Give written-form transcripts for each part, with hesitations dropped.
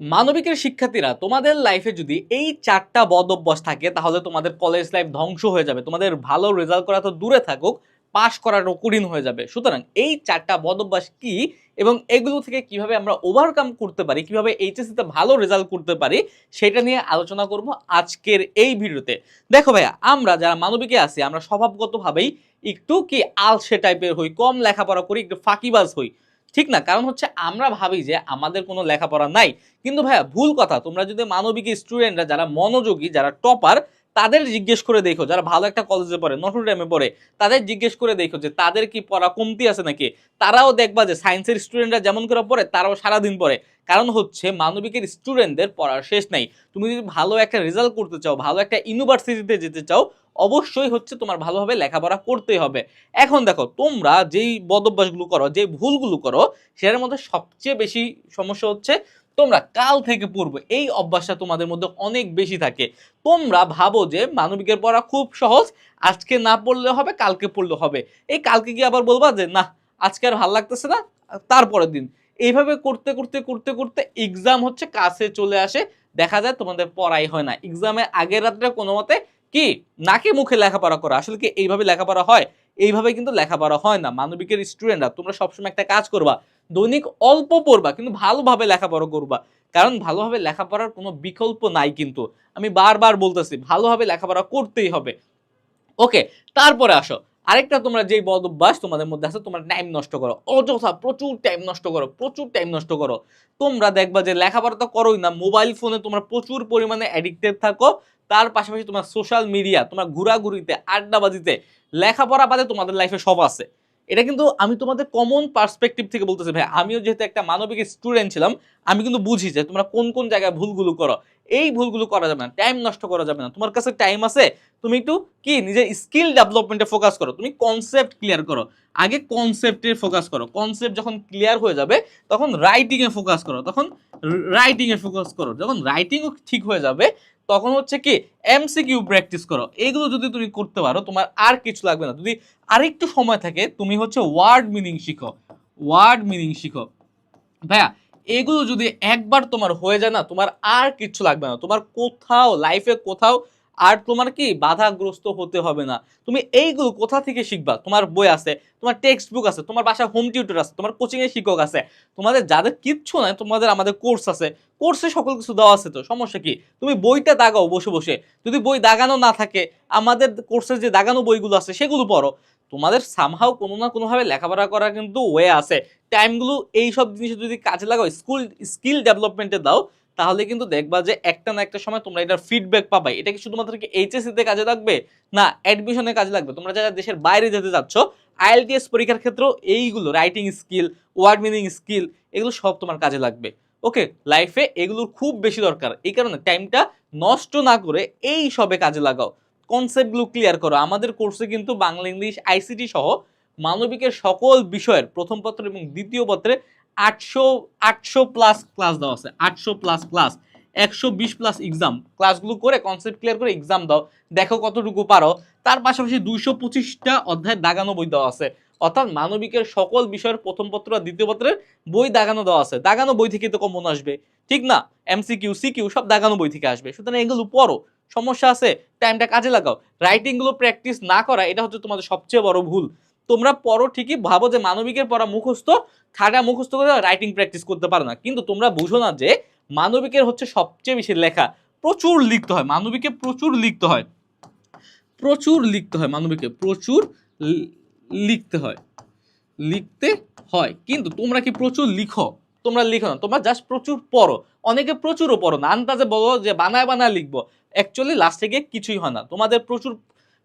মানবিকের শিক্ষার্থীরা তোমাদের লাইফে যদি এই চারটা বদ অভ্যাস থাকে তাহলে তোমাদের কলেজ লাইফ ধ্বংস হয়ে যাবে। তোমাদের ভালো রেজাল্ট করা তো দূরে থাকুক, পাশ করাটাও কঠিন হয়ে যাবে। সুতরাং এই চারটা বদ অভ্যাস কি এবং এগুলো থেকে কিভাবে আমরা ওভারকাম করতে পারি, কিভাবে এইচএসসি তে ভালো রেজাল্ট করতে পারি, সেটা নিয়ে আলোচনা করব আজকের এই ভিডিওতে। দেখো ভাইয়া, আমরা যারা মানবিকে আছি আমরা স্বভাবগতভাবেই একটু কি আলসে টাইপের হই, কম লেখাপড়া করি, একটু ফাঁকিবাজ হই। ঠিক না? কারণ হচ্ছে আমরা ভাবি যে আমাদের কোনো লেখাপড়া নাই। কিন্তু ভাইয়া ভুল কথা। তোমরা যদি মানবিক স্টুডেন্টরা যারা মনোযোগী, যারা টপার, তাদের জিজ্ঞেস করে দেখো, যারা ভালো একটা কলেজে পড়ে, নটর ডেমে পড়ে, তাদের জিজ্ঞেস করে দেখো যে তাদের কি পড়া কমতি আছে নাকি। তারাও দেখবা যে সায়েন্সের স্টুডেন্টরা যেমন করে পড়ে তারাও সারাদিন পড়ে। কারণ হচ্ছে মানবিকের স্টুডেন্টদের পড়ার শেষ নাই। তুমি যদি ভালো একটা রেজাল্ট করতে চাও, ভালো একটা ইউনিভার্সিটিতে যেতে চাও, অবশ্যই হচ্ছে তোমার ভালোভাবে লেখাপড়া করতেই হবে। এখন দেখো, তোমরা যেই বদভ্যাসগুলো করো, যে ভুলগুলো করো, সেটার মধ্যে সবচেয়ে বেশি সমস্যা হচ্ছে তোমরা কাল থেকে পড়বে এই অভ্যাসটা তোমাদের মধ্যে অনেক বেশি থাকে। তোমরা ভাবো যে মানবিকের পড়া খুব সহজ, আজকে না পড়লে হবে, কালকে পড়লে হবে। এই কালকে গিয়ে আবার বলবা যে না, আজকে আর ভালো লাগতেছে না, তারপরের দিন। এইভাবে করতে করতে করতে করতে এক্সাম হচ্ছে কাছে চলে আসে, দেখা যায় তোমাদের পড়াই হয় না। এক্সামের আগের রাত্রে কোনো মতে কি নাকে মুখে লেখাপড়া করা। আসলে কি এইভাবে লেখাপড়া হয়? এইভাবে কিন্তু লেখাপড়া হয় না। মানবিকের স্টুডেন্টরা তোমরা সবসময় একটা কাজ করবা, দৈনিক অল্প পড়বা কিন্তু ভালোভাবে লেখাপড়া করবা। কারণ ভালোভাবে লেখাপড়ার কোনো বিকল্প নাই। কিন্তু আমি বারবার বলতেছি, ভালোভাবে লেখাপড়া করতেই হবে। ওকে, তারপরে আসো আরেকটা, তোমরা যেই বদ অভ্যাস তোমাদের মধ্যে আছে, তোমরা টাইম নষ্ট করো, অযথা প্রচুর টাইম নষ্ট করো, প্রচুর টাইম নষ্ট করো। তোমরা দেখবা যে লেখাপড়া তো করোই না, মোবাইল ফোনে তোমরা প্রচুর পরিমাণে অ্যাডিক্টেড থাকো। তার পাশাপাশি তোমার সোশ্যাল মিডিয়া, তোমার ঘোরাঘুরিতে, আড্ডাবাজিতে, লেখাপড়া বাদে তোমাদের লাইফে সব আছে। এটা কিন্তু আমি তোমাদের কমন পার্সপেক্টিভ থেকে বলতেছি ভাই। আমিও যেহেতু একটা মানবিক স্টুডেন্ট ছিলাম, আমি কিন্তু বুঝি যে তোমরা কোন কোন জায়গায় ভুলগুলো করো। এই ভুলগুলো করা যাবে না, টাইম নষ্ট করা যাবে না। তোমার কাছে টাইম আছে, তুমি একটু কি নিজের স্কিল ডেভেলপমেন্টে ফোকাস করো, তুমি কনসেপ্ট ক্লিয়ার করো। আগে কনসেপ্টে ফোকাস করো। কনসেপ্ট যখন ক্লিয়ার হয়ে যাবে তখন রাইটিং এ ফোকাস করো, যখন রাইটিং ঠিক হয়ে যাবে তখন হচ্ছে কি এমসিকিউ প্র্যাকটিস করো। এইগুলো যদি তুমি করতে পারো, তোমার আর কিছু লাগবে না। যদি আরেকটু সময় থাকে, তুমি হচ্ছে ওয়ার্ড মিনিং শিখো। ভাইয়া, এগুলো যদি একবার তোমার হয়ে যায় না, তোমার আর কিছু লাগবে না। তোমার কোথাও লাইফে কোথাও আর তোমার কি বাধাগ্রস্ত হতে হবে না। তুমি এইগুলো কোথা থেকে শিখবা? তোমার বই আছে, তোমার টেক্সট বুক আছে, তোমার বাসায় হোম টিউটর আছে, তোমার কোচিং এর শিক্ষক আছে। তোমাদের যাদের কিচ্ছু নাই, তোমাদের আমাদের কোর্স আছে, কোর্সে সকল কিছু দেওয়া আছে। তো সমস্যা কি? তুমি বইটা দাগাও বসে বসে। যদি বই দাগানো না থাকে, আমাদের কোর্সের যে দাগানো বইগুলো আছে সেগুলো পড়ো। তোমাদের সামহাও কোনো না কোনোভাবে লেখাপড়া করার কিন্তু ওয়ে আছে। টাইমগুলো এইসব জিনিস যদি কাজে লাগাও, স্কিল ডেভেলপমেন্টে দাও, তাহলে কিন্তু দেখবা যে একটা না একটা সময় তোমরা এটার ফিডব্যাক পাবাই। এটা কি শুধুমাত্র কি এইচএসসি তে কাজে লাগবে? না, অ্যাডমিশনে কাজে লাগবে। তোমরা যারা দেশের বাইরে যেতে যাচ্ছ, আইএলটিএস পরীক্ষার ক্ষেত্রেও এইগুলো writing skill, word meaning skill, এগুলো সব তোমার কাজে লাগবে। ওকে, লাইফে এগুলোর খুব বেশি দরকার। এই কারণে টাইমটা নষ্ট না করে এই সবে কাজে লাগাও। কনসেপ্টগুলো ক্লিয়ার করো। আমাদের কোর্সে কিন্তু বাংলা, ইংলিশ, আইসিটি সহ মানবিকের সকল বিষয়ের প্রথম পত্র এবং দ্বিতীয় পত্রে 800 প্লাস ক্লাস দেওয়া আছে। 800 প্লাস ক্লাস, 120 প্লাস এক্সাম। ক্লাসগুলো করে কনসেপ্ট ক্লিয়ার করে এক্সাম দাও, দেখো কতটুকু পারো। তার পাশাপাশি 225টা অধ্যায় দাগানো বই দেওয়া আছে। অর্থাৎ মানবিকের সকল বিষয়ের প্রথম পত্র আর দ্বিতীয় পত্রের বই দাগানো দেওয়া আছে। দাগানো বই থেকে তো কমন আসবে, ঠিক না? এমসিকিউ, সিকিউ সব দাগানো বই থেকে আসবে। সুতরাং এগুলো পড়ো, সমস্যা আছে, টাইমটা কাজে লাগাও। রাইটিং গুলো প্র্যাকটিস না করা, এটা হচ্ছে তোমাদের সবচেয়ে বড় ভুল। তোমরা পড়ো ঠিকই, ভাবো যে মানবিকের পড়া মুখস্থ, ঠাডা মুখস্থ করে রাইটিং প্র্যাকটিস করতে পারো না। কিন্তু তোমরা বুঝো না যে মানবিকের হচ্ছে সবচেয়ে বেশি লেখা, প্রচুর লিখতে হয় মানবিকে, প্রচুর লিখতে হয়, মানবিকে প্রচুর লিখতে হয়, কিন্তু তোমরা কি প্রচুর লিখো? তোমরা লিখো না, তোমরা জাস্ট প্রচুর পড়ো। অনেকে প্রচুরও পড়ো না, আন্দাজে বলো যে বানায় বানায় লিখবো। অ্যাকচুয়ালি লাস্টে গিয়ে কিছুই হয় না। তোমাদের প্রচুর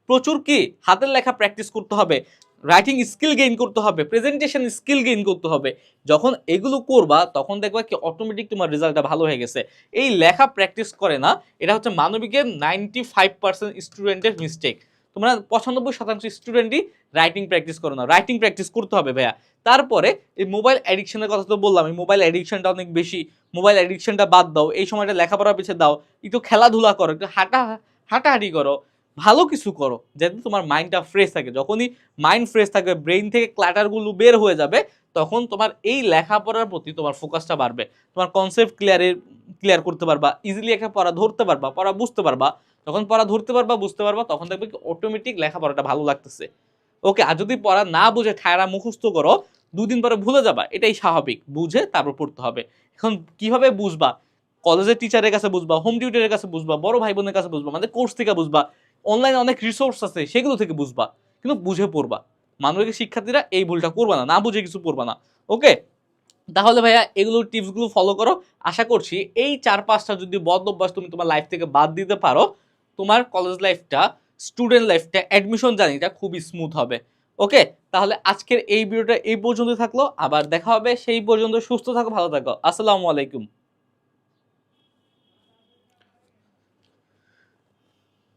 প্রচুর কি হাতের লেখা প্র্যাকটিস করতে হবে, রাইটিং স্কিল গেইন করতে হবে, প্রেজেন্টেশন স্কিল গেইন করতে হবে। যখন এগুলো করবা তখন দেখবা কি অটোমেটিক তোমার রেজাল্টটা ভালো হয়ে গেছে। এই লেখা প্র্যাকটিস করে না, এটা হচ্ছে মানবিকের 95% স্টুডেন্টের মিস্টেক। তোমরা 95% স্টুডেন্টই রাইটিং প্র্যাকটিস করো না। রাইটিং প্র্যাকটিস করতে হবে ভাইয়া। তারপরে এই মোবাইল অ্যাডিকশনের কথা তো বললাম, এই মোবাইল অ্যাডিকশনটা অনেক বেশি। মোবাইল অ্যাডিকশনটা বাদ দাও, এই সময়টা লেখাপড়ার পিছিয়ে দাও, একটু খেলাধুলা করো, একটু হাঁটাহাঁটি করো। ভালো কিছু করো যাতে তোমার মাইন্ডটা ফ্রেশ থাকে। যখনই মাইন্ড ফ্রেশ থাকবে, ব্রেইন থেকে ক্ল্যাটারগুলো বের হয়ে যাবে, তখন তোমার এই লেখাপড়ার প্রতি তোমার ফোকাসটা বাড়বে। তোমার কনসেপ্ট ক্লিয়ার করতে পারবা, ইজিলি একটা পড়া ধরতে পারবা, পড়া বুঝতে পারবা। যখন পড়া ধরতে পারবা, বুঝতে পারবা, তখন দেখবে কি অটোমেটিক লেখাপড়াটা ভালো লাগতেছে। ওকে, আর যদি পড়া না বুঝে ঠায়রা মুখস্থ করো, দুদিন পরে ভুলে যাবা, এটাই স্বাভাবিক। বুঝে তারপর পড়তে হবে। এখন কিভাবে বুঝবা? কলেজের টিচারের কাছে বুঝবা, হোম টিউটরের কাছে বুঝবা, বড় ভাই বোনের কাছে বুঝবা, মানে কোর্স থেকে বুঝবা, অনলাইনে অনেক রিসোর্স আছে সেগুলো থেকে বুঝবা, কিন্তু বুঝে পড়বা। মানবিক শিক্ষার্থীরা এই ভুলটা করবা না, না বুঝে কিছু পড়বা না। ওকে, তাহলে ভাইয়া এগুলো টিপসগুলো ফলো করো। আশা করছি এই 4-5টা যদি বদ অভ্যাস তুমি তোমার লাইফ থেকে বাদ দিতে পারো, তোমার কলেজ লাইফটা, স্টুডেন্ট লাইফটা, অ্যাডমিশন জার্নিটা খুবই স্মুথ হবে। ওকে, তাহলে আজকের এই ভিডিওটা এই পর্যন্ত থাকলো। আবার দেখা হবে, সেই পর্যন্ত সুস্থ থাকো, ভালো থাকো। আসসালামু আলাইকুম।